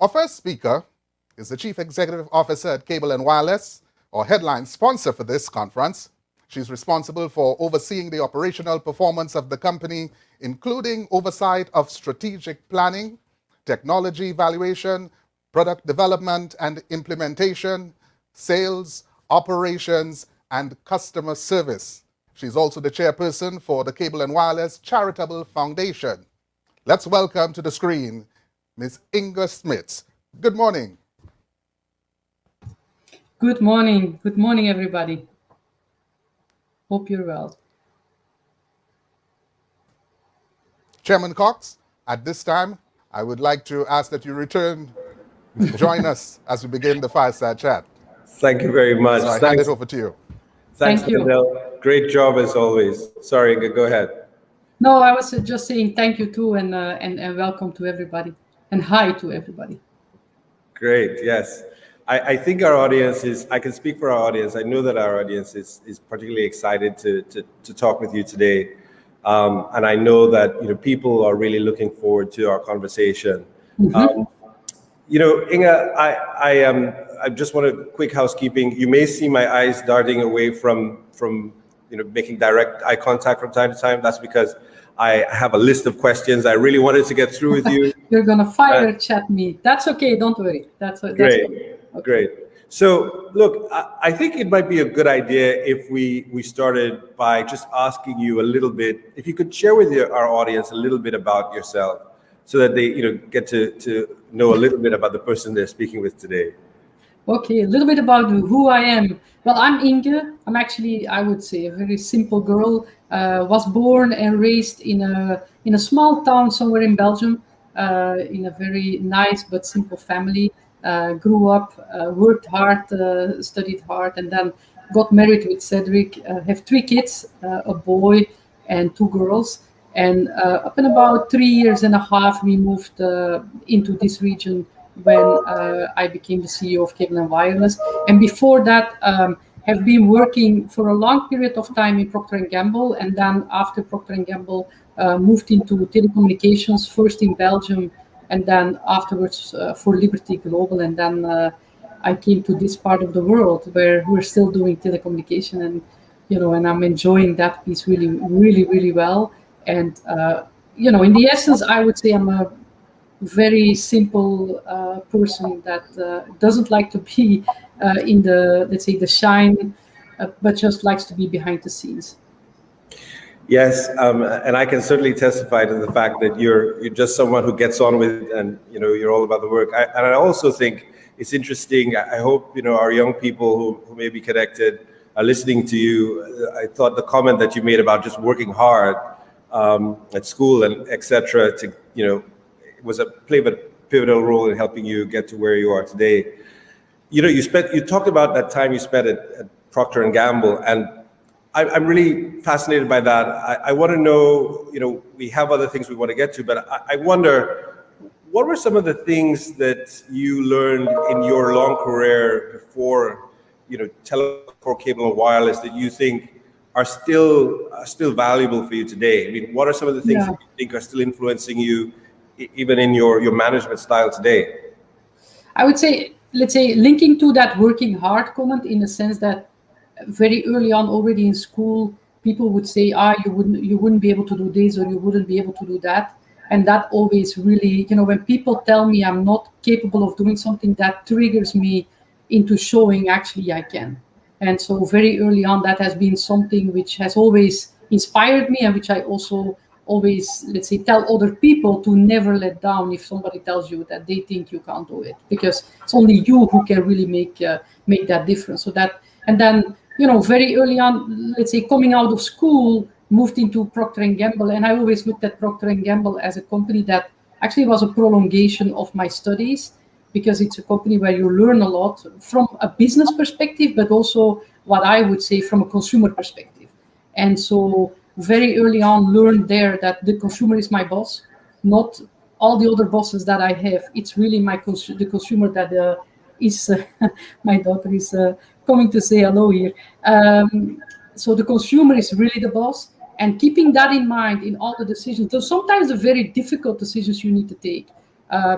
Our first speaker is the Chief Executive Officer at Cable and Wireless, or headline sponsor for this conference. She's responsible for overseeing the operational performance of the company, including oversight of strategic planning, technology evaluation, product development and implementation, sales, operations, and customer service. She's also the chairperson for the Cable and Wireless Charitable Foundation. Let's welcome to the screen Ms. Inge Smidts. Good morning. Good morning. Good morning, everybody. Hope you're well. Chairman Cox, at this time, I would like to ask that you join us as we begin the Fireside Chat. Thank you very much. So I hand it over to you. Thank you. Lindell. Great job as always. Sorry, Inge, go ahead. No, I was just saying thank you too, and welcome to everybody, and hi to everybody. Great, yes. I think our audience is, I can speak for our audience. I know that our audience is particularly excited to talk with you today. And I know that people are really looking forward to our conversation. Mm-hmm. Inge, I just want a quick housekeeping. You may see my eyes darting away from making direct eye contact from time to time. That's because I have a list of questions I really wanted to get through with you. You're gonna fire chat me. That's okay. Don't worry. That's great. Okay. Great. So look, I think it might be a good idea if we started by just asking you a little bit, if you could share with our audience a little bit about yourself, so that they get to know a little bit about the person they're speaking with today. Okay, a little bit about who I am. Well, I'm Inge. I'm actually, I would say, a very simple girl. Was born and raised in a small town somewhere in Belgium, in a very nice but simple family. Grew up, worked hard, studied hard, and then got married with Cedric. Have 3 kids, a boy and 2 girls. And up in about 3 years and a half, we moved into this region when I became the CEO of Cable and Wireless. And before that, have been working for a long period of time in Procter & Gamble. And then after Procter & Gamble, moved into telecommunications, first in Belgium, and then afterwards for Liberty Global. And then I came to this part of the world where we're still doing telecommunication, and and I'm enjoying that piece really, really, really well. And in the essence, I would say I'm a very simple person that doesn't like to be in the, let's say, the shine, but just likes to be behind the scenes. Yes, and I can certainly testify to the fact that you're just someone who gets on with it, and you're all about the work. And I also think it's interesting. I hope our young people who may be connected are listening to you. I thought the comment that you made about just working hard at school and etc. Was a pivotal role in helping you get to where you are today. You talked about that time you spent at Procter & Gamble, and I'm really fascinated by that. I want to know, we have other things we want to get to, but I wonder, what were some of the things that you learned in your long career before, for Cable and Wireless that you think are still valuable for you today? I mean, what are some of the things that you think are still influencing you, even in your management style today? I would say, let's say, linking to that working hard comment, in the sense that very early on, already in school, people would say, you wouldn't be able to do this, or you wouldn't be able to do that. And that always really, when people tell me I'm not capable of doing something, that triggers me into showing actually I can. And so very early on, that has been something which has always inspired me, and which I also always, let's say, tell other people to never let down if somebody tells you that they think you can't do it, because it's only you who can really make that difference. So that, and then, very early on, let's say, coming out of school, moved into Procter & Gamble, and I always looked at Procter & Gamble as a company that actually was a prolongation of my studies, because it's a company where you learn a lot from a business perspective, but also what I would say from a consumer perspective. And so very early on, learned there that the consumer is my boss, not all the other bosses that I have. It's really the consumer that is, my daughter is coming to say hello here. So the consumer is really the boss, and keeping that in mind in all the decisions. So sometimes the very difficult decisions you need to take.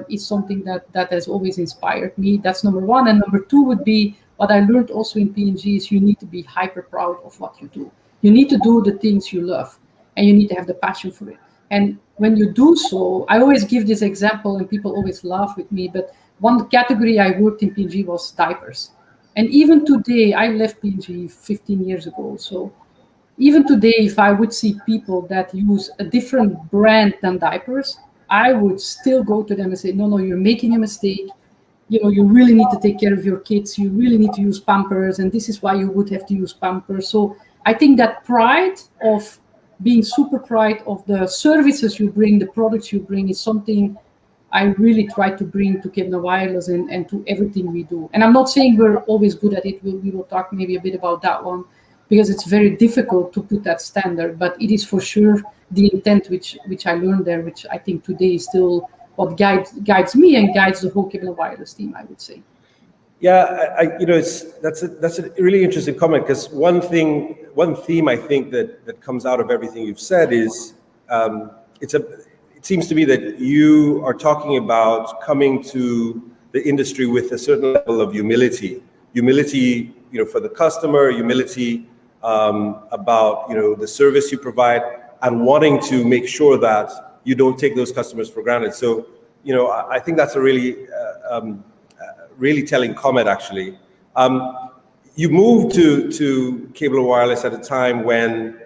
is something that has always inspired me. That's number one. And number two would be what I learned also in P&G is you need to be hyper proud of what you do. You need to do the things you love, and you need to have the passion for it. And when you do so, I always give this example, and people always laugh with me, but one category I worked in P&G was diapers. And even today, I left P&G 15 years ago. So even today, if I would see people that use a different brand than diapers, I would still go to them and say, no, you're making a mistake. You really need to take care of your kids. You really need to use Pampers, and this is why you would have to use Pampers. So I think that pride of being super proud of the services you bring, the products you bring, is something I really try to bring to Kibna Wireless and to everything we do. And I'm not saying we're always good at it. We will talk maybe a bit about that one, because it's very difficult to put that standard. But it is for sure the intent which I learned there, which I think today is still what guides me and guides the whole Kibna Wireless team, I would say. Yeah, that's a really interesting comment, because one theme I think that comes out of everything you've said is it seems to me that you are talking about coming to the industry with a certain level of humility, for the customer, humility about the service you provide, and wanting to make sure that you don't take those customers for granted. So I think that's a really telling comment, actually. You moved to Cable and Wireless at a time when,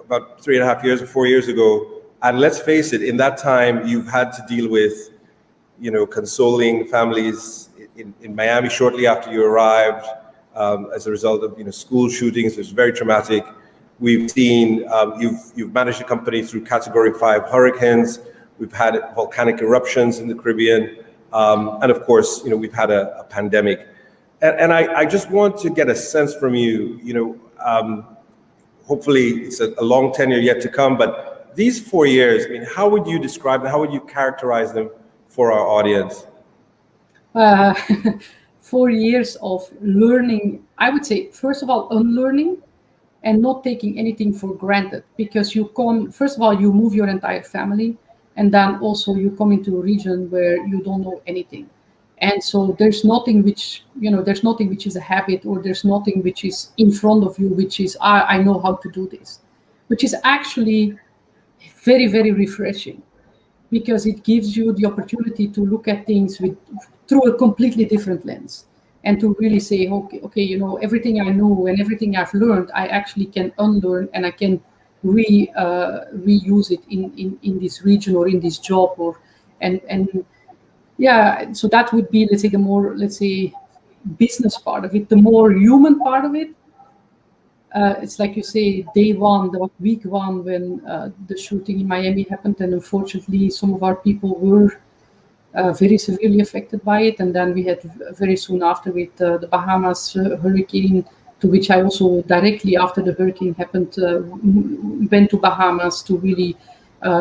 about 3.5 years or 4 years ago, and let's face it, in that time, you've had to deal with, consoling families in Miami shortly after you arrived, as a result of, school shootings. It was very traumatic. We've seen, you've managed the company through Category 5 hurricanes. We've had volcanic eruptions in the Caribbean. And of course, we've had a pandemic. And I just want to get a sense from you, hopefully it's a long tenure yet to come, but these 4 years, how would you describe them? How would you characterize them for our audience? 4 years of learning, I would say, first of all, unlearning and not taking anything for granted, because first of all, you move your entire family. And then also you come into a region where you don't know anything. And so there's nothing which is a habit, or there's nothing which is in front of you, which is, I know how to do this, which is actually very, very refreshing, because it gives you the opportunity to look at things through a completely different lens, and to really say, okay, everything I know and everything I've learned, I actually can unlearn, and I can reuse it in this region or in this job, and yeah. So that would be, let's say, the more, business part of it. The more human part of it, it's like you say, week one, when the shooting in Miami happened, and unfortunately some of our people were very severely affected by it. And then we had very soon after with the Bahamas hurricane, to which I also directly after the hurricane happened went to Bahamas to really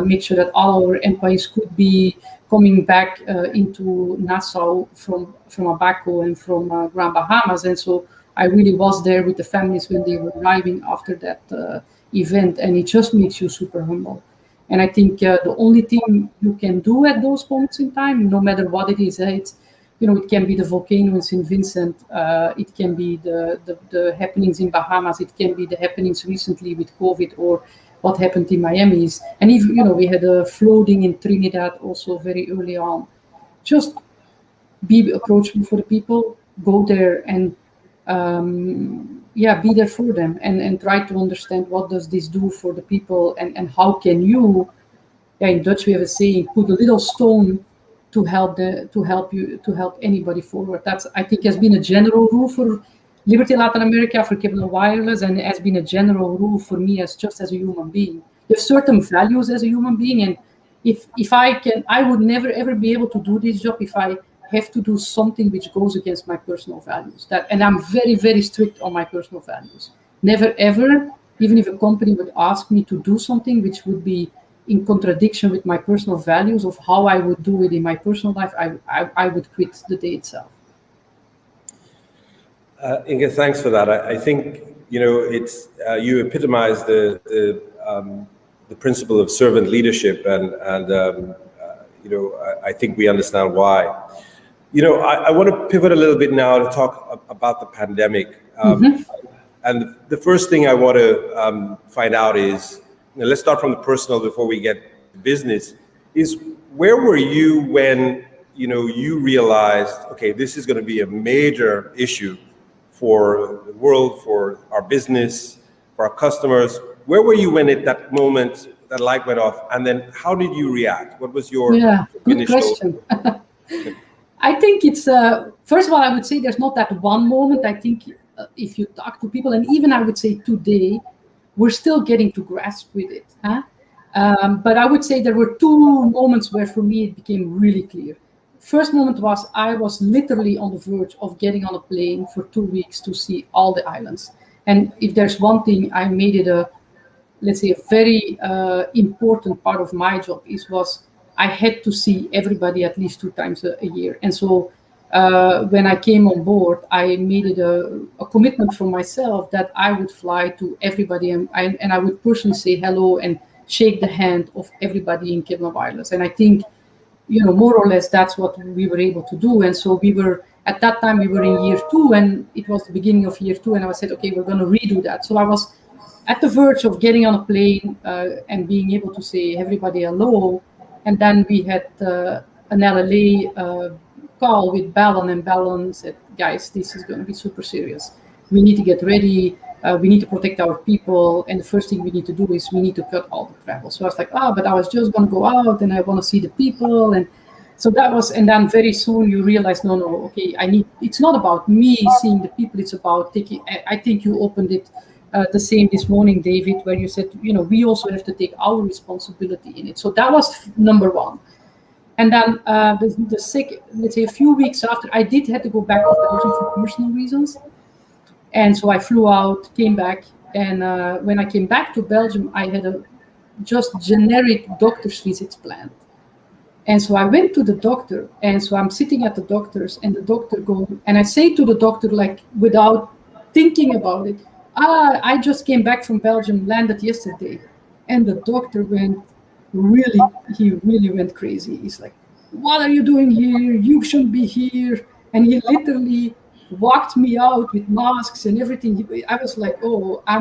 make sure that all our employees could be coming back into Nassau from Abaco and from Grand Bahamas. And so I really was there with the families when they were arriving after that event, and it just makes you super humble. And I think the only thing you can do at those moments in time, no matter what it is, it can be the volcano in St. Vincent, it can be the happenings in Bahamas, it can be the happenings recently with COVID, or what happened in Miami. And even, we had a flooding in Trinidad also very early on. Just be approachable for the people, go there and be there for them, and try to understand what does this do for the people, and how can you, in Dutch we have a saying, put a little stone to help anybody forward. That's, I think, has been a general rule for Liberty Latin America, for Kibna Wireless, and has been a general rule for me as a human being. You have certain values as a human being, and if I would never ever be able to do this job if I have to do something which goes against my personal values. And I'm very, very strict on my personal values. Never ever, even if a company would ask me to do something which would be in contradiction with my personal values of how I would do it in my personal life, I would quit the day itself. Inge, thanks for that. I think it's you epitomize the principle of servant leadership, and I think we understand why. I want to pivot a little bit now to talk about the pandemic. And the first thing I want to find out is, let's start from the personal before we get to business, is where were you when, you realized, okay, this is going to be a major issue for the world, for our business, for our customers? Where were you when at that moment that light went off? And then how did you react? What was your good initial question. I think it's, first of all, I would say there's not that one moment. I think if you talk to people, and even I would say today, we're still getting to grasp with it. But I would say there were two moments where for me it became really clear. First moment was I was literally on the verge of getting on a plane for 2 weeks to see all the islands. And if there's one thing, I made it let's say a very important part of my job was I had to see everybody at least 2 times a year. And so when I came on board, I made it a commitment for myself that I would fly to everybody and I would personally say hello and shake the hand of everybody in Cable and Wireless. And I think, more or less that's what we were able to do. And so at that time we were in year 2 and it was the beginning of year 2 and I said, okay, we're going to redo that. So I was at the verge of getting on a plane and being able to say everybody hello. And then we had an LLA call with Ballon, and Ballon said, guys, this is going to be super serious. We need to get ready. We need to protect our people. And the first thing we need to do is we need to cut all the travel. So I was like, but I was just going to go out and I want to see the people. And so that was, and then very soon you realize, no, okay, it's not about me seeing the people. It's about I think you opened it the same this morning, David, where you said, we also have to take our responsibility in it. So that was number one. And then let's say a few weeks after, I did have to go back to Belgium for personal reasons. And so I flew out, came back. And when I came back to Belgium, I had a just generic doctor's visits planned. And so I went to the doctor. And so I'm sitting at the doctor's and the doctor goes, and I say to the doctor, like without thinking about it, I just came back from Belgium, landed yesterday. And the doctor he really went crazy. He's like, what are you doing here? You shouldn't be here. And he literally walked me out with masks and everything. I was like, I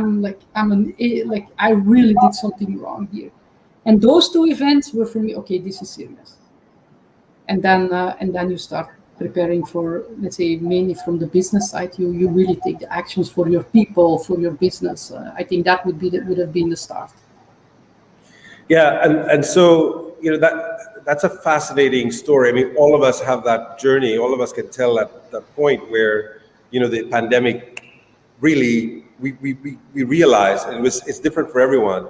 really did something wrong here. And those 2 events were for me, okay, this is serious. And then you start preparing for, let's say, mainly from the business side, you really take the actions for your people, for your business. I think that would have been the start. Yeah, and so that's a fascinating story. I mean, all of us have that journey. All of us can tell at that point where the pandemic really we realized, and it's different for everyone.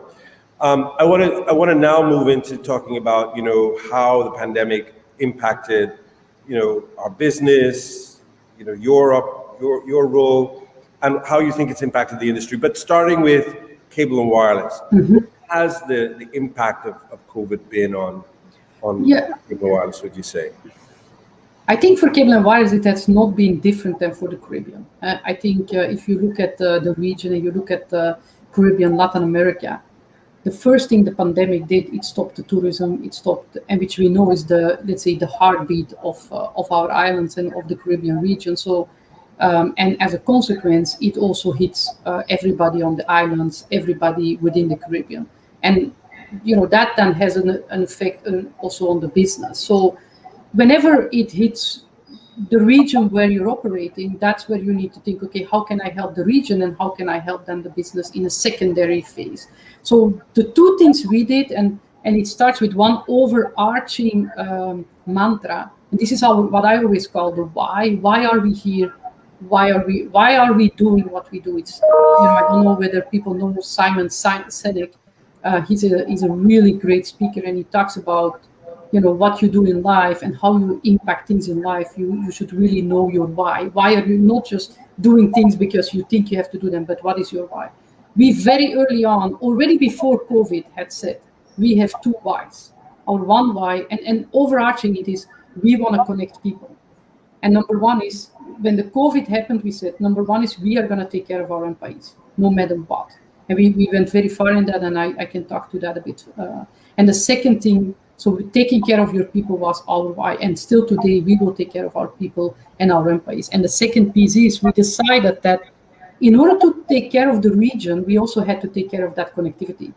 I want to now move into talking about how the pandemic impacted our business, Europe, your role, and how you think it's impacted the industry. But starting with Cable and Wireless. Has the impact of COVID been on Cable and Wireless, would you say? I think for Cable and Wireless, it has not been different than for the Caribbean. I think if you look at the region and you look at the Caribbean, Latin America, the first thing the pandemic did, it stopped the tourism, and which we know is the heartbeat of our islands and of the Caribbean region. So, and as a consequence, it also hits everybody on the islands, everybody within the Caribbean. And, that then has an effect also on the business. So whenever it hits the region where you're operating, that's where you need to think, okay, how can I help the region and how can I help then the business in a secondary phase? So the 2 things we did, and it starts with one overarching mantra, and this is what I always call the why. Why are we here? Why are we doing what we do? It's I don't know whether people know Simon Sinek. He's a really great speaker, and he talks about what you do in life and how you impact things in life. You should really know your why. Why are you not just doing things because you think you have to do them, but what is your why? We very early on, already before COVID, had said we have 2 whys. Our one why, and overarching it is we want to connect people. And number 1 is when the COVID happened, we said number 1 is we are going to take care of our employees, no matter what. And we went very far in that, and I can talk to that a bit. And the second thing So taking care of your people was our why, and still today we will take care of our people and our employees. And the second piece is we decided that in order to take care of the region, we also had to take care of that connectivity.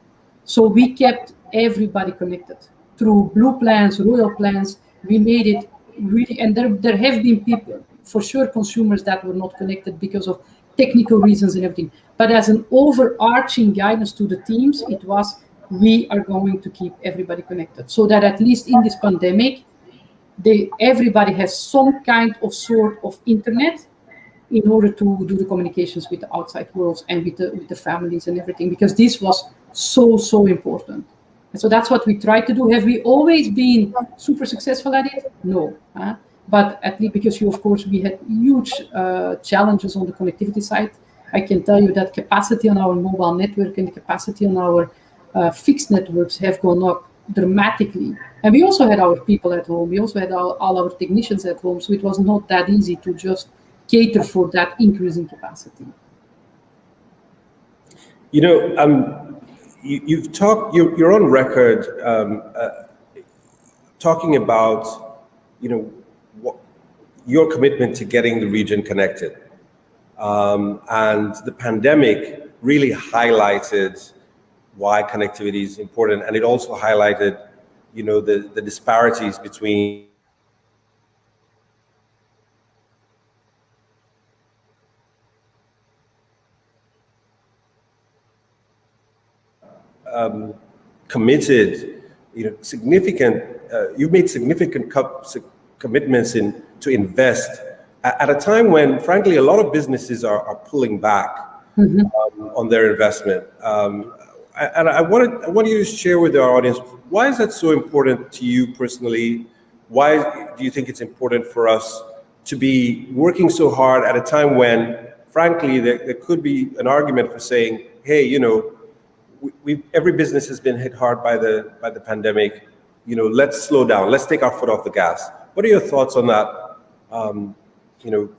So we kept everybody connected through blue plans, royal plans. We made it really, and there have been people, for sure, consumers that were not connected because of technical reasons and everything. But as an overarching guidance to the teams, it was we are going to keep everybody connected, so that at least in this pandemic, everybody has some kind of sort of internet in order to do the communications with the outside world and with the families and everything, because this was so important. And so that's what we tried to do. Have we always been super successful at it? No. But at least because of course, we had huge challenges on the connectivity side. I can tell you that capacity on our mobile network and the capacity on our fixed networks have gone up dramatically. And we also had our people at home. We also had all our technicians at home. So it was not that easy to just cater for that increase in capacity. You know, you've talked. You're on record talking about, you know, your commitment to getting the region connected, and the pandemic really highlighted why connectivity is important, and it also highlighted, you know, the disparities between committed, you know, significant. You've made significant commitments to invest at a time when, frankly, a lot of businesses are pulling back on their investment. And I want you to share with our audience, why is that so important to you personally? Why do you think it's important for us to be working so hard at a time when, frankly, there could be an argument for saying, hey, you know, every business has been hit hard by the pandemic. You know, let's slow down. Let's take our foot off the gas. What are your thoughts on that? You know,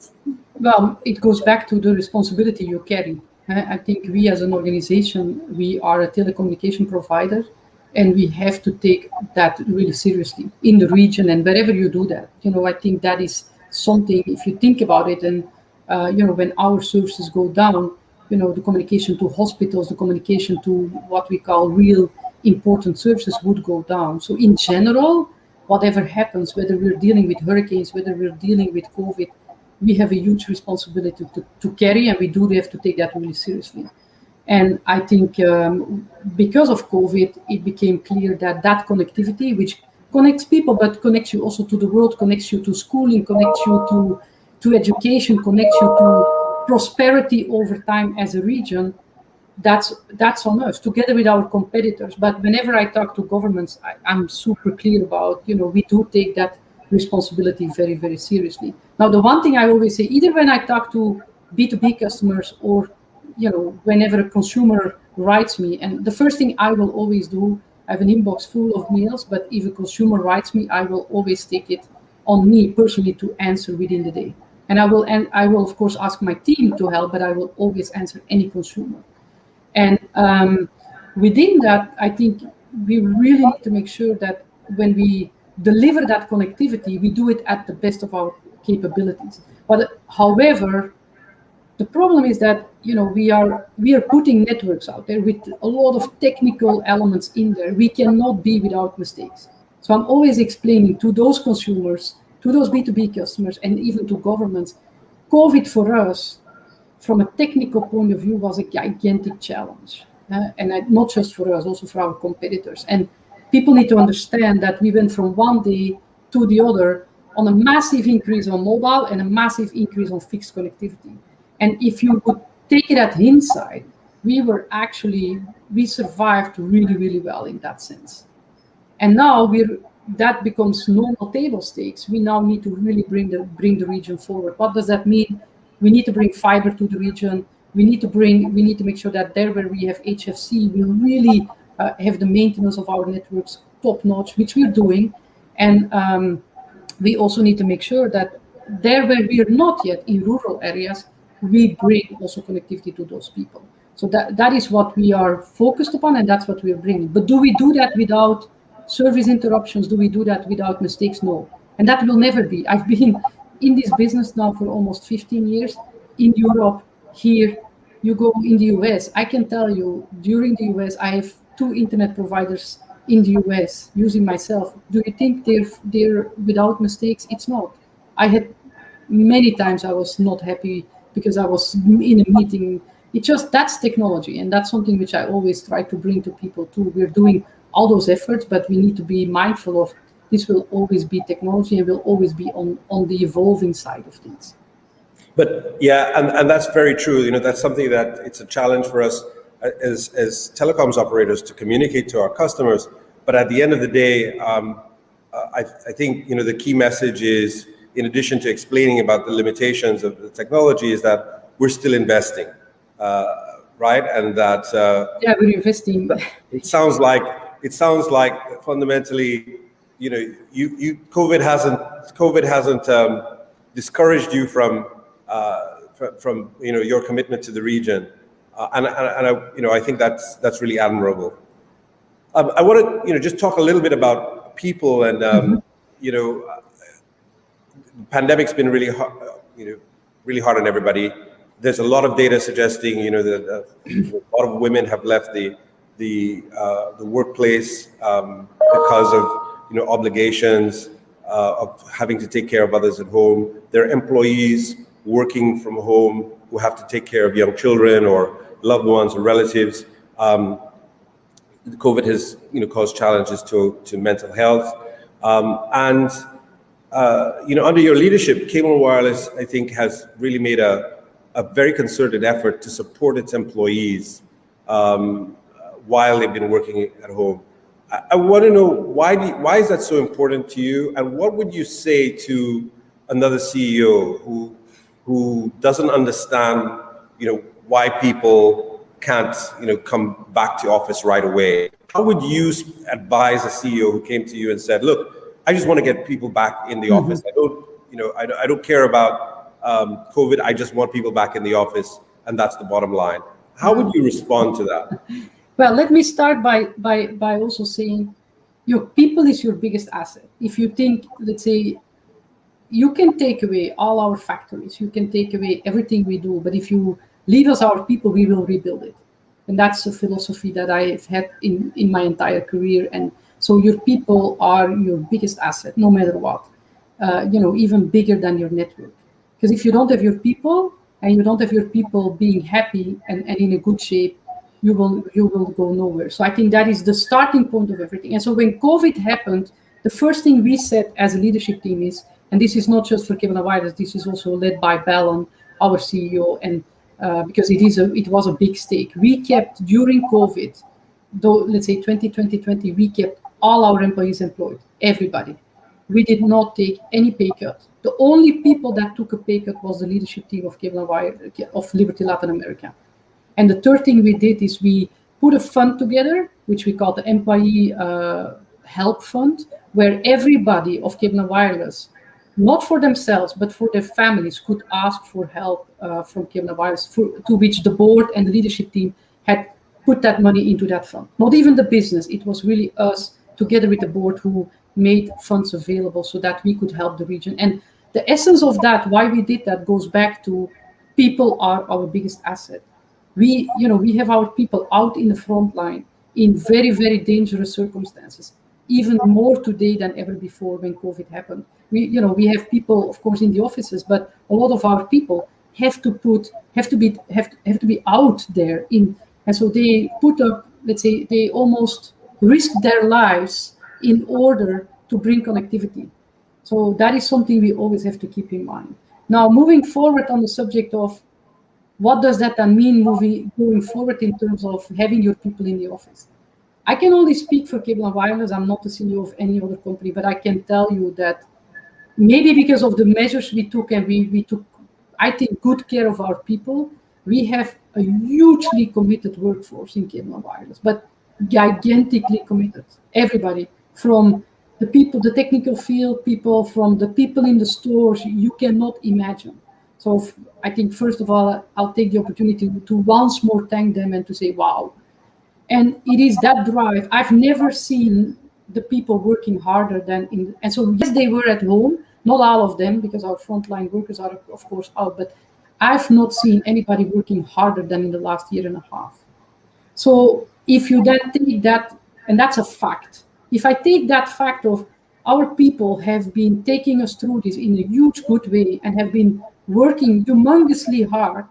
well, it goes back to the responsibility you carry. I think we as an organization, we are a telecommunication provider, and we have to take that really seriously in the region and wherever you do that. You know, I think that is something, if you think about it, and you know, when our services go down, you know, the communication to hospitals, the communication to what we call real important services would go down. So in general, whatever happens, whether we're dealing with hurricanes, whether we're dealing with COVID, we have a huge responsibility to carry, and we do have to take that really seriously. And I think because of COVID, it became clear that that connectivity, which connects people, but connects you also to the world, connects you to schooling, connects you to education, connects you to prosperity over time as a region, that's on us, together with our competitors. But whenever I talk to governments, I'm super clear about, you know, we do take that responsibility very, very seriously. Now, the one thing I always say, either when I talk to B2B customers or, you know, whenever a consumer writes me, and the first thing I will always do, I have an inbox full of mails, but if a consumer writes me, I will always take it on me personally to answer within the day. And I will of course ask my team to help, but I will always answer any consumer. And within that, I think we really need to make sure that when we deliver that connectivity, we do it at the best of our capabilities. But however, the problem is that, you know, we are putting networks out there with a lot of technical elements in there. We cannot be without mistakes. So I'm always explaining to those consumers, to those B2B customers, and even to governments, COVID for us, from a technical point of view, was a gigantic challenge. And not just for us, also for our competitors. And people need to understand that we went from one day to the other on a massive increase on mobile and a massive increase on fixed connectivity. And if you would take it at hindsight, we survived really, really well in that sense. And now that becomes normal table stakes. We now need to really bring the region forward. What does that mean? We need to bring fiber to the region. We need to make sure that there where we have HFC, we really have the maintenance of our networks top notch, which we're doing. And we also need to make sure that there where we are not yet in rural areas, we bring also connectivity to those people. So that is what we are focused upon, and that's what we are bringing. But do we do that without Service interruptions, do we do that without mistakes? No. And that will never be. I've been in this business now for almost 15 years, in Europe, here, you go in the US. I can tell you, during the US, I have 2 internet providers in the US using myself. Do you think they're without mistakes? It's not. I had many times I was not happy because I was in a meeting. It just, that's technology, and that's something which I always try to bring to people too. We're doing all those efforts, but we need to be mindful of this will always be technology and will always be on the evolving side of things. But yeah, and that's very true. You know, that's something that it's a challenge for us as telecoms operators to communicate to our customers. But at the end of the day, I think, you know, the key message is, in addition to explaining about the limitations of the technology, is that we're still investing, right? And that yeah, we're investing. It sounds like fundamentally, you know, COVID hasn't discouraged you from you know, your commitment to the region, and I think that's really admirable. I want to, you know, just talk a little bit about people, and you know, the pandemic's been really hard, you know, really hard on everybody. There's a lot of data suggesting, you know, that a lot of women have left the workplace because of, you know, obligations of having to take care of others at home. There are employees working from home who have to take care of young children or loved ones or relatives. COVID has, you know, caused challenges to mental health, and you know, under your leadership, Cable & Wireless, I think, has really made a very concerted effort to support its employees while they've been working at home. I want to know, why is that so important to you, and what would you say to another CEO who doesn't understand, you know, why people can't, you know, come back to office right away? How would you advise a CEO who came to you and said, "Look, I just want to get people back in the office. I don't, you know, I don't care about COVID. I just want people back in the office, and that's the bottom line." How would you respond to that? Well, let me start by also saying, your people is your biggest asset. If you think, let's say, you can take away all our factories, you can take away everything we do, but if you leave us our people, we will rebuild it. And that's a philosophy that I've had in my entire career. And so your people are your biggest asset, no matter what. You know, even bigger than your network. Because if you don't have your people, and you don't have your people being happy and in a good shape, you will go nowhere. So I think that is the starting point of everything. And so when COVID happened, the first thing we said as a leadership team is, and this is not just for Cable & Wireless, this is also led by Ballon, our CEO, and because it was a big stake. We kept, during COVID, though, let's say 2020, we kept all our employees employed, everybody. We did not take any pay cut. The only people that took a pay cut was the leadership team of Cable & Wireless, of Liberty Latin America. And the third thing we did is we put a fund together, which we call the Employee Help Fund, where everybody of Cable & Wireless, not for themselves, but for their families, could ask for help from Cable & Wireless, to which the board and the leadership team had put that money into that fund. Not even the business, it was really us, together with the board, who made funds available so that we could help the region. And the essence of that, why we did that, goes back to people are our biggest asset. We have our people out in the front line in very, very dangerous circumstances, even more today than ever before when COVID happened. We have people, of course, in the offices, but a lot of our people have to be out there in, and so they put up, let's say, they almost risk their lives in order to bring connectivity. So that is something we always have to keep in mind. Now, moving forward on the subject of what does that then mean going forward in terms of having your people in the office? I can only speak for Cable & Wireless. I'm not the CEO of any other company, but I can tell you that maybe because of the measures we took, and we took, I think, good care of our people, we have a hugely committed workforce in Cable & Wireless, but gigantically committed. Everybody, from the people, the technical field people, from the people in the stores, you cannot imagine. So I think, first of all, I'll take the opportunity to once more thank them and to say, wow. And it is that drive. I've never seen the people working harder than in. And so yes, they were at home, not all of them, because our frontline workers are of course out, but I've not seen anybody working harder than in the last year and a half. So if you then take that, and that's a fact, if I take that fact of our people have been taking us through this in a huge good way and have been working humongously hard,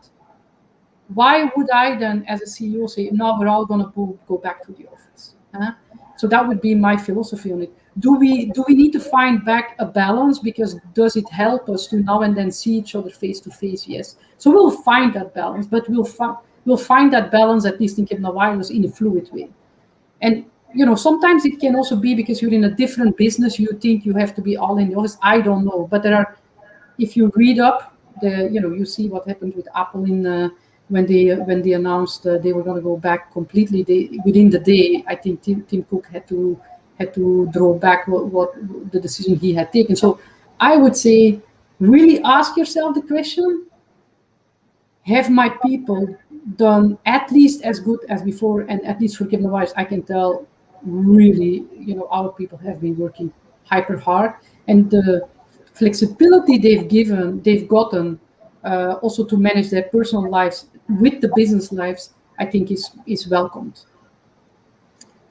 why would I then, as a CEO, say, no, we're all going to go back to the office? Huh? So that would be my philosophy on it. Do we need to find back a balance? Because does it help us to now and then see each other face to face? Yes. So we'll find that balance, but we'll find that balance, at least in Kibna Wireless, in a fluid way. And sometimes it can also be because you're in a different business. You think you have to be all in the office. I don't know, but if you read up, you see what happened with Apple when they announced they were going to go back completely. Within the day, I think Tim Cook had to draw back what the decision he had taken. So I would say, really ask yourself the question: have my people done at least as good as before? And at least for Kibna Wireless, I can tell, really, our people have been working hyper hard, and the flexibility they've gotten also to manage their personal lives with the business lives, I think is welcomed.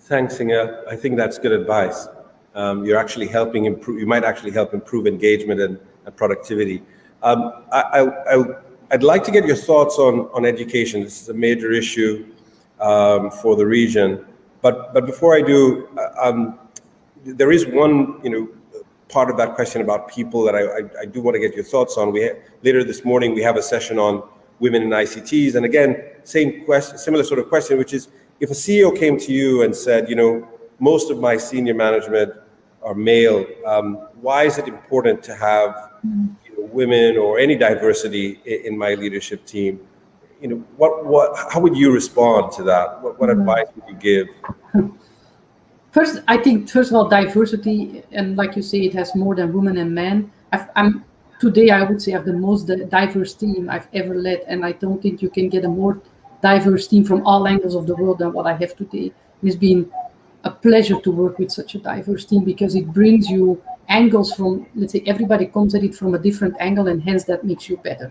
Thanks, Inge. I think that's good advice. You're actually helping improve. You might actually help improve engagement and productivity. I'd like to get your thoughts on education. This is a major issue for the region. But before I do, there is one part of that question about people that I do want to get your thoughts on. Later this morning we have a session on women in ICTs, and again, same question, similar sort of question, which is, if a CEO came to you and said, most of my senior management are male, why is it important to have women or any diversity in my leadership team? How would you respond to that? What advice would you give? First, I think, first of all, diversity, and like you say, it has more than women and men. Today, I would say I have the most diverse team I've ever led, and I don't think you can get a more diverse team from all angles of the world than what I have today. It's been a pleasure to work with such a diverse team, because it brings you angles from, let's say, everybody comes at it from a different angle, and hence that makes you better.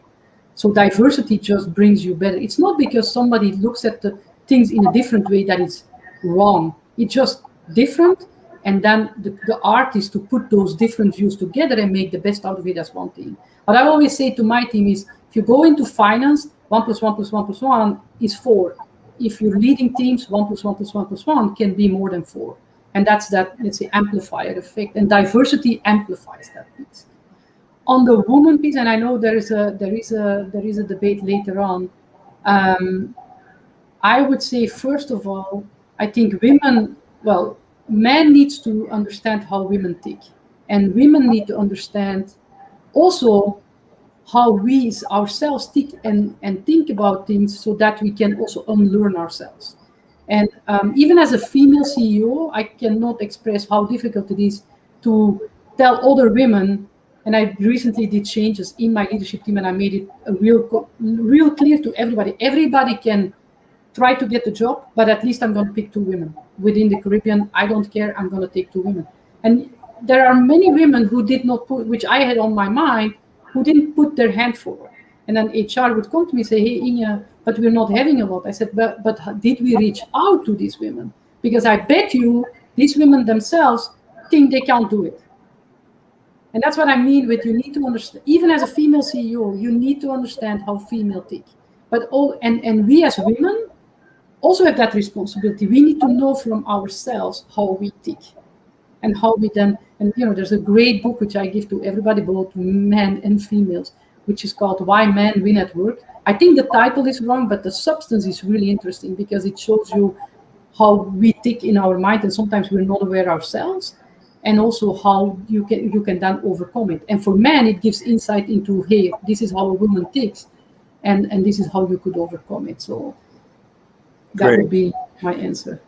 So diversity just brings you better. It's not because somebody looks at the things in a different way that it's wrong. It's just different, and then the art is to put those different views together and make the best out of it as one team. What I always say to my team is, if you go into finance, 1 + 1 + 1 + 1 is 4. If you're leading teams, 1 + 1 + 1 + 1 can be more than 4. And that's that, let's say, amplifier effect. And diversity amplifies that piece. On the woman piece, and I know there is a debate later on. I would say, first of all, I think men needs to understand how women think, and women need to understand also how we ourselves think and think about things, so that we can also unlearn ourselves. And even as a female CEO, I cannot express how difficult it is to tell other women. And I recently did changes in my leadership team, and I made it real clear to everybody. Everybody can try to get the job, but at least I'm going to pick 2 women. Within the Caribbean, I don't care, I'm going to take 2 women. And there are many women who did not put, which I had on my mind, who didn't put their hand forward. And then HR would come to me and say, hey, Inge, but we're not having a lot. I said, but did we reach out to these women? Because I bet you these women themselves think they can't do it. And that's what I mean with, you need to understand, even as a female CEO, you need to understand how female think. But and we as women also have that responsibility. We need to know from ourselves how we think, and how we then, and there's a great book which I give to everybody, both men and females, which is called Why Men Win at Work. I think the title is wrong, but the substance is really interesting, because it shows you how we think in our mind, and sometimes we're not aware ourselves, and also how you can then overcome it. And for men, it gives insight into, hey, this is how a woman thinks, and this is how you could overcome it. So that would be my answer.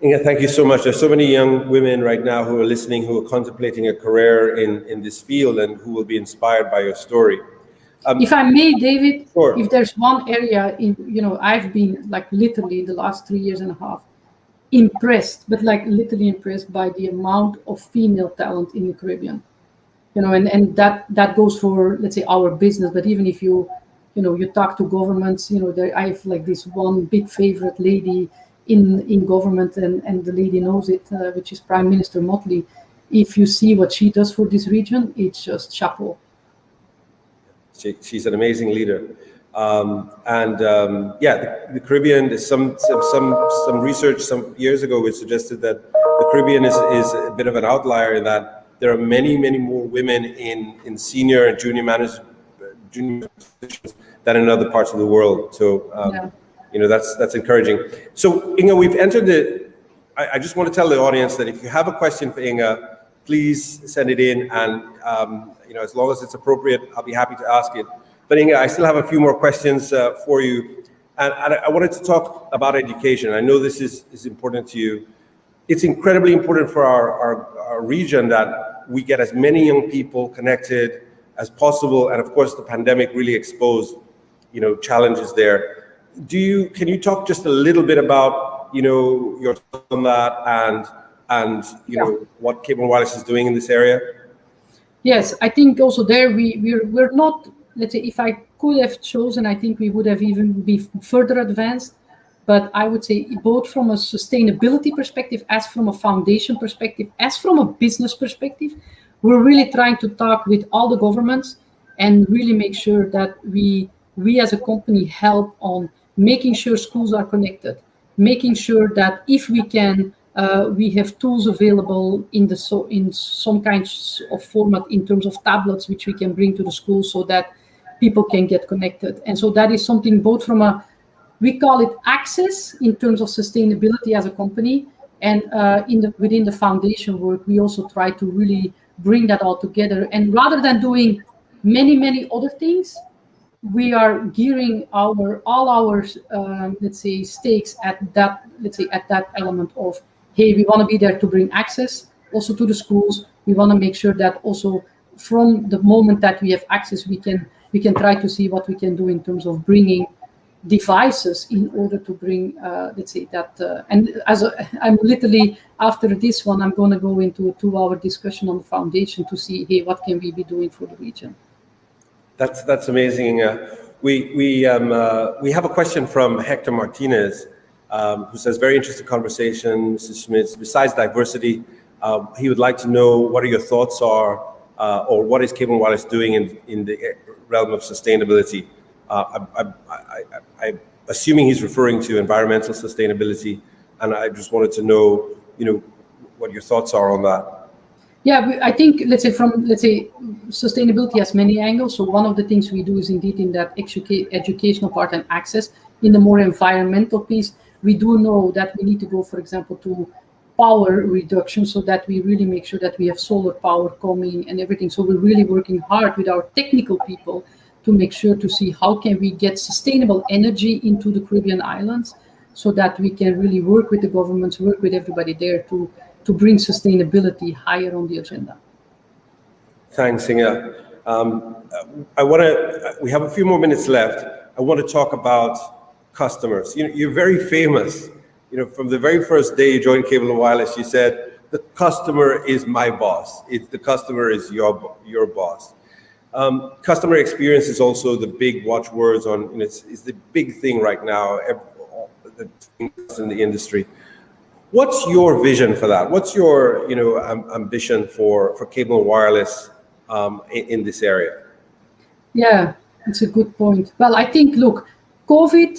Inge, thank you so much. There's so many young women right now who are listening, who are contemplating a career in this field, and who will be inspired by your story. If I may, David, sure. If there's one area I've been, like, literally the last 3.5 years, impressed, but like literally impressed by the amount of female talent in the Caribbean. And that goes for, let's say, our business. But even if you talk to governments, I have like this one big favorite lady in government, and the lady knows it, which is Prime Minister Motley. If you see what she does for this region, it's just chapeau. She's an amazing leader. The Caribbean, there's some research some years ago which suggested that the Caribbean is a bit of an outlier in that there are many more women in senior and junior positions than in other parts of the world. So that's encouraging. So Inge, we've entered I just want to tell the audience that if you have a question for Inge, please send it in, and as long as it's appropriate, I'll be happy to ask it. But Inge, I still have a few more questions for you, and I wanted to talk about education. I know this is important to you. It's incredibly important for our region that we get as many young people connected as possible, and of course, the pandemic really exposed challenges there. Can you talk just a little bit about your thoughts on that and what Cable & Wireless is doing in this area? Yes, I think also there we're not, let's say, if I could have chosen, I think we would have even be further advanced. But I would say both from a sustainability perspective, as from a foundation perspective, as from a business perspective, we're really trying to talk with all the governments and really make sure that we as a company help on making sure schools are connected, making sure that if we can, we have tools available in some kinds of format in terms of tablets, which we can bring to the school so that people can get connected. And so that is something both from we call it access in terms of sustainability as a company, and within the foundation work, we also try to really bring that all together. And rather than doing many other things, we are gearing all our let's say stakes at that element of, hey, we want to be there to bring access also to the schools. We want to make sure that also from the moment that we have access, we can try to see what we can do in terms of bringing devices in order to bring let's say that and I'm literally after this one, I'm going to go into a 2-hour discussion on the foundation to see, hey, what can we be doing for the region. That's amazing. We have a question from Hector Martinez, who says, very interesting conversation, Mrs. Smidts. Besides diversity, he would like to know what your thoughts are, or what is Cable & Wireless doing in the realm of sustainability. I'm assuming he's referring to environmental sustainability, and I just wanted to know, what your thoughts are on that. Yeah, I think, let's say sustainability has many angles. So one of the things we do is indeed in that educational part and access. In the more environmental piece, we do know that we need to go, for example, to power reduction, so that we really make sure that we have solar power coming and everything. So we're really working hard with our technical people to make sure to see how can we get sustainable energy into the Caribbean islands, so that we can really work with the governments, work with everybody there to bring sustainability higher on the agenda. Thanks, Inge. We have a few more minutes left. I want to talk about customers. You're very famous. From the very first day you joined Cable & Wireless, you said, the customer is my boss. The customer is your boss. Customer experience is also the big watchwords on, it's the big thing right now in the industry. What's your vision for that? What's your ambition for Cable & Wireless in this area? Yeah, it's a good point. Well, I think, look, COVID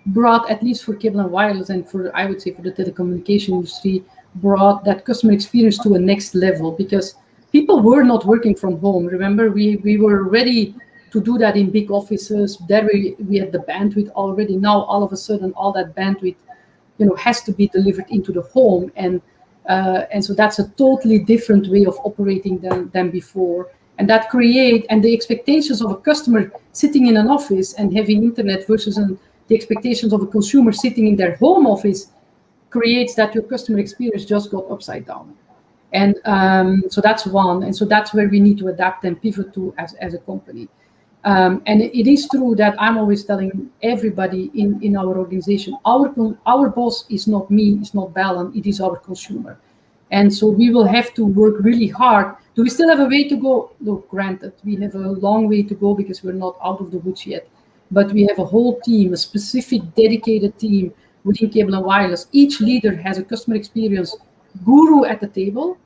brought, at least for Cable & Wireless and I would say for the telecommunication industry, brought that customer experience to a next level, because people were not working from home. Remember, we were ready to do that in big offices. There we had the bandwidth already. Now, all of a sudden, all that bandwidth, has to be delivered into the home, and so that's a totally different way of operating than before. And that and the expectations of a customer sitting in an office and having internet versus the expectations of a consumer sitting in their home office creates that your customer experience just got upside down. And so that's one. And so that's where we need to adapt and pivot to as a company. And it is true that I'm always telling everybody in our organization, our boss is not me, it's not Bellen, it is our consumer. And so we will have to work really hard. Do we still have a way to go? Look, granted, we have a long way to go because we're not out of the woods yet. But we have a whole team, a specific dedicated team within Cable and Wireless. Each leader has a customer experience guru at the table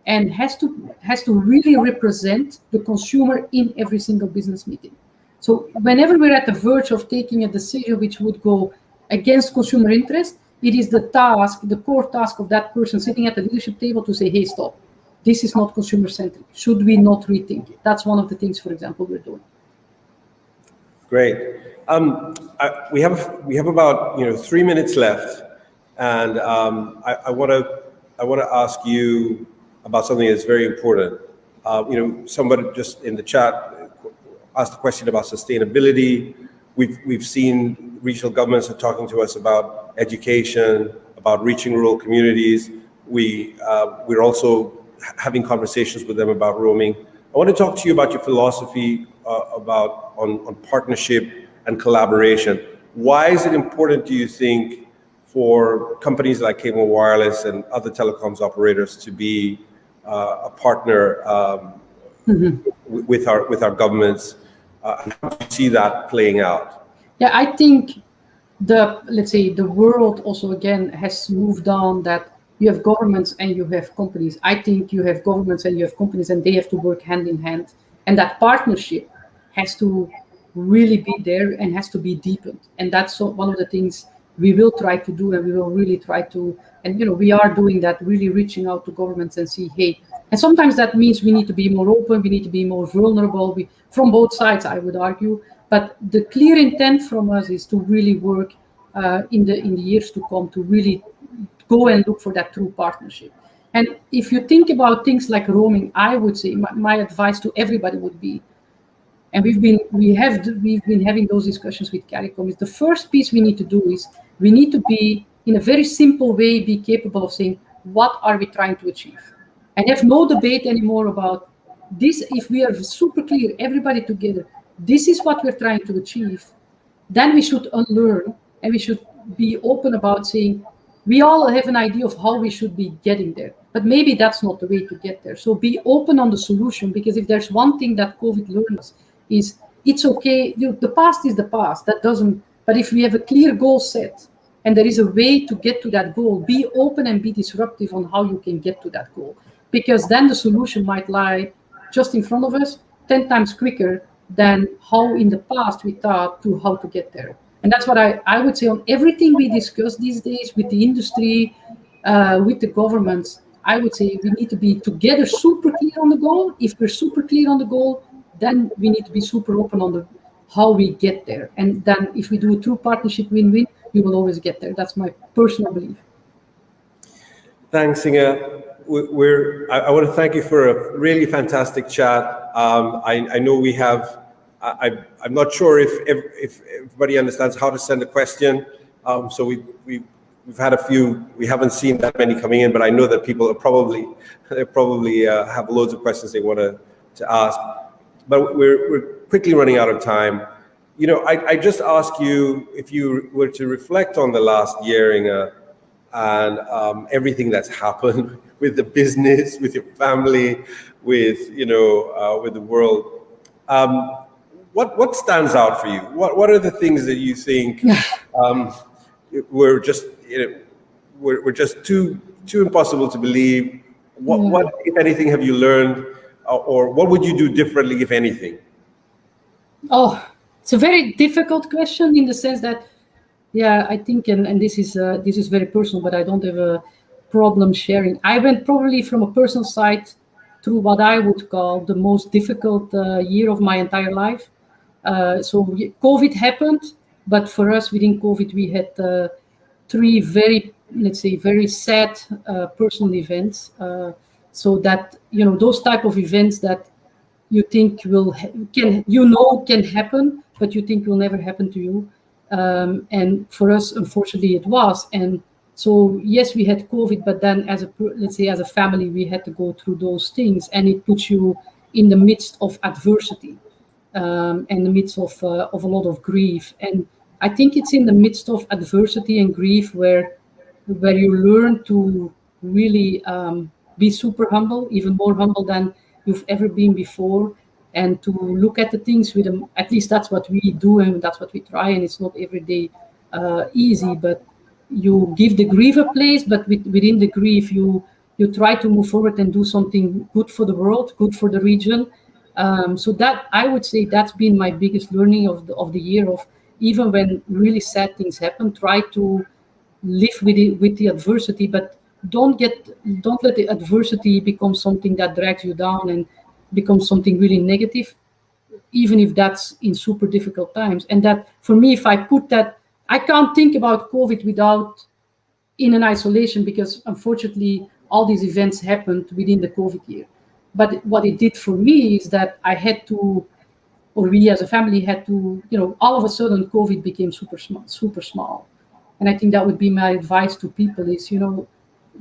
and has to really represent the consumer in every single business meeting. So whenever we're at the verge of taking a decision which would go against consumer interest, it is the core task of that person sitting at the leadership table to say, hey, stop. This is not consumer-centric. Should we not rethink it? That's one of the things, for example, we're doing. Great. We have about 3 minutes left, and I want to ask you about something that's very important. Somebody just in the chat asked a question about sustainability. We've seen regional governments are talking to us about education, about reaching rural communities. We're also having conversations with them about roaming. I want to talk to you about your philosophy on partnership and collaboration. Why is it important, do you think, for companies like Cable Wireless and other telecoms operators to be a partner with our governments? How do you see that playing out? Yeah, I think the world also again has moved on that you have governments and you have companies. I think you have governments and you have companies and they have to work hand in hand. And that partnership has to really be there and has to be deepened. And that's one of the things we will try to do, and we will really try to, and we are doing that, really reaching out to governments and see, hey, and sometimes that means we need to be more open, we need to be more vulnerable, from both sides, I would argue. But the clear intent from us is to really work in the years to come to really go and look for that true partnership. And if you think about things like roaming, I would say my advice to everybody would be, and we've been having those discussions with CARICOM, is the first piece we need to do is we need to be, in a very simple way, be capable of saying, what are we trying to achieve? And have no debate anymore about this. If we are super clear, everybody together, this is what we're trying to achieve, then we should unlearn and we should be open about saying, we all have an idea of how we should be getting there, but maybe that's not the way to get there. So be open on the solution, because if there's one thing that COVID learned us is it's okay. The past is the past. That doesn't. But if we have a clear goal set and there is a way to get to that goal, be open and be disruptive on how you can get to that goal, because then the solution might lie just in front of us 10 times quicker than how in the past we thought to how to get there. And that's what I would say on everything we discuss these days with the industry, with the governments. I would say we need to be together super clear on the goal. If we're super clear on the goal, then we need to be super open on how we get there. And then if we do a true partnership win-win, we will always get there. That's my personal belief. Thanks, Inge. I want to thank you for a really fantastic chat. I know we have, I'm not sure if everybody understands how to send a question. So we've had a few, we haven't seen that many coming in, but I know that people are probably have loads of questions they want to ask. But we're quickly running out of time. I just ask you, if you were to reflect on the last year, Inge, and everything that's happened with the business, with your family, with with the world, what stands out for you? What are the things that you think were just too impossible to believe? What, if anything, have you learned, or what would you do differently, if anything? Oh, it's a very difficult question in the sense that, I think, and this is very personal, but I don't have a problem sharing. I went probably from a personal side through what I would call the most difficult year of my entire life. So COVID happened, but for us within COVID, we had three very, let's say, very sad personal events. So that, those type of events that you think can happen, but you think will never happen to you. And for us, unfortunately, it was. And so, yes, we had COVID, but then as a family, we had to go through those things, and it puts you in the midst of adversity. in the midst of a lot of grief. And I think it's in the midst of adversity and grief where you learn to really be super humble, even more humble than you've ever been before, and to look at the things with them. At least that's what we do, and that's what we try. And it's not every day easy, but you give the grief a place. But within the grief, you try to move forward and do something good for the world, good for the region. So that, I would say, that's been my biggest learning of the year. Of even when really sad things happen, try to live with the adversity, but don't let the adversity become something that drags you down and becomes something really negative, even if that's in super difficult times. And that, for me, if I put that, I can't think about COVID without in an isolation, because unfortunately all these events happened within the COVID year. But what it did for me is that I had to, or we as a family had to, all of a sudden COVID became super small. And I think that would be my advice to people is,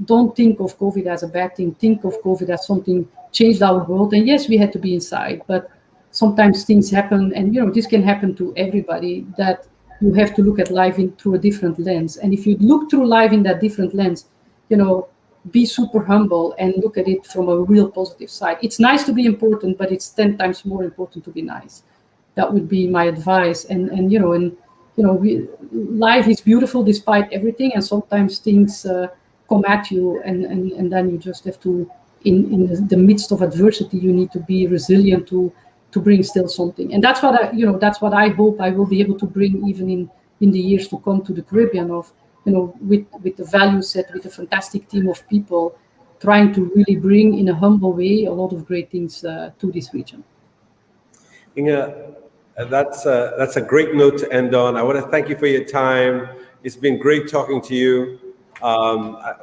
don't think of COVID as a bad thing. Think of COVID as something changed our world. And yes, we had to be inside, but sometimes things happen, and this can happen to everybody, that you have to look at life through a different lens. And if you look through life in that different lens, be super humble and look at it from a real positive side. It's nice to be important, but it's 10 times more important to be nice. That would be my advice. And life is beautiful despite everything, and sometimes things come at you, and then you just have to, in the midst of adversity, you need to be resilient to bring still something. And that's what I hope I will be able to bring even in the years to come to the Caribbean, of with the value set, with a fantastic team of people, trying to really bring in a humble way a lot of great things to this region. Inge, that's a great note to end on. I want to thank you for your time. It's been great talking to you.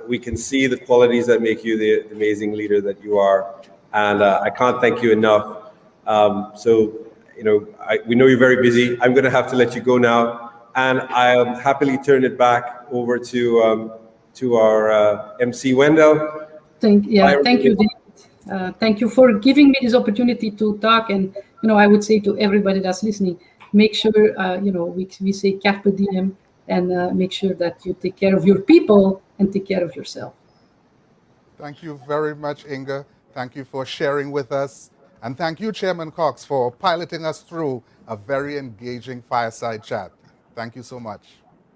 We can see the qualities that make you the amazing leader that you are, and I can't thank you enough. We know you're very busy. I'm going to have to let you go now, and I'll happily turn it back over to our MC Wendell. Thank you, David. Thank you for giving me this opportunity to talk. And I would say to everybody that's listening, make sure we say carpe diem, and make sure that you take care of your people and take care of yourself. Thank you very much, Inge. Thank you for sharing with us. And thank you, Chairman Cox, for piloting us through a very engaging fireside chat. Thank you so much.